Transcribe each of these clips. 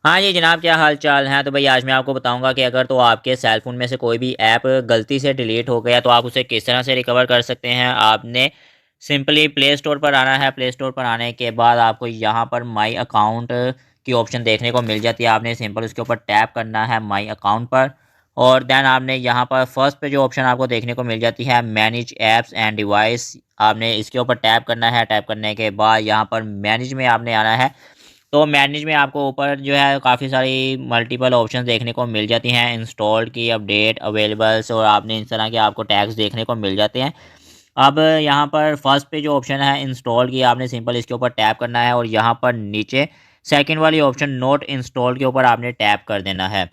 हाँ जी जनाब, क्या हाल चाल है। तो भाई आज मैं आपको बताऊंगा कि अगर तो आपके सेल फोन में से कोई भी ऐप गलती से डिलीट हो गया तो आप उसे किस तरह से रिकवर कर सकते हैं। आपने सिंपली प्ले स्टोर पर आना है। प्ले स्टोर पर आने के बाद आपको यहाँ पर माई अकाउंट की ऑप्शन देखने को मिल जाती है। आपने सिंपल उसके ऊपर टैप करना है माई अकाउंट पर, और देन आपने यहाँ पर फर्स्ट पे जो ऑप्शन आपको देखने को मिल जाती है मैनेज ऐप्स एंड डिवाइस, आपने इसके ऊपर टैप करना है। टैप करने के बाद यहाँ पर मैनेज में आपने आना है। तो मैनेज में आपको ऊपर जो है काफ़ी सारी मल्टीपल ऑप्शंस देखने को मिल जाती हैं, इंस्टॉल्ड की, अपडेट, अवेलेबल्स, और आपने इस तरह के आपको टैग्स देखने को मिल जाते हैं। अब यहाँ पर फर्स्ट पे जो ऑप्शन है इंस्टॉल की, आपने सिंपल इसके ऊपर टैप करना है और यहाँ पर नीचे सेकंड वाली ऑप्शन नोट इंस्टॉल के ऊपर आपने टैप कर देना है।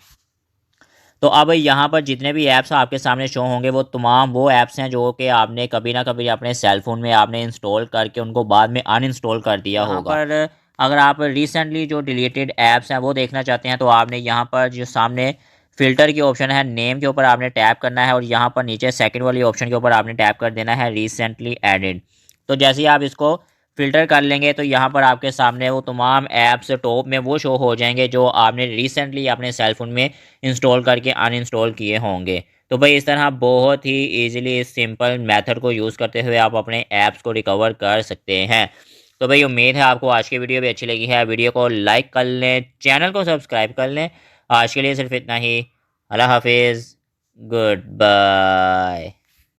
तो अब यहाँ पर जितने भी ऐप्स आपके सामने शो होंगे वो तमाम वो ऐप्स हैं जो कि आपने कभी ना कभी अपने सेल फ़ोन में आपने इंस्टॉल करके उनको बाद में अनइंस्टॉल कर दिया यहाँ होगा। पर अगर आप रिसेंटली जो डिलीटेड ऐप्स हैं वो देखना चाहते हैं तो आपने यहाँ पर जो सामने फ़िल्टर की ऑप्शन है, नेम के ऊपर आपने टैप करना है और यहाँ पर नीचे सेकंड वाली ऑप्शन के ऊपर आपने टैप कर देना है रिसेंटली एडेड। तो जैसे ही आप इसको फ़िल्टर कर लेंगे तो यहाँ पर आपके सामने वो तमाम ऐप्स टॉप में वो शो हो जाएंगे जो आपने रिसेंटली अपने सेल फ़ोन में इंस्टॉल करके अनइंस्टॉल किए होंगे। तो भाई इस तरह बहुत ही ईज़िली इस सिंपल मेथड को यूज़ करते हुए आप अपने ऐप्स को रिकवर कर सकते हैं। तो भाई उम्मीद है आपको आज की वीडियो भी अच्छी लगी है। वीडियो को लाइक कर लें, चैनल को सब्सक्राइब कर लें। आज के लिए सिर्फ इतना ही। अल्लाह हाफिज़, गुड बाय।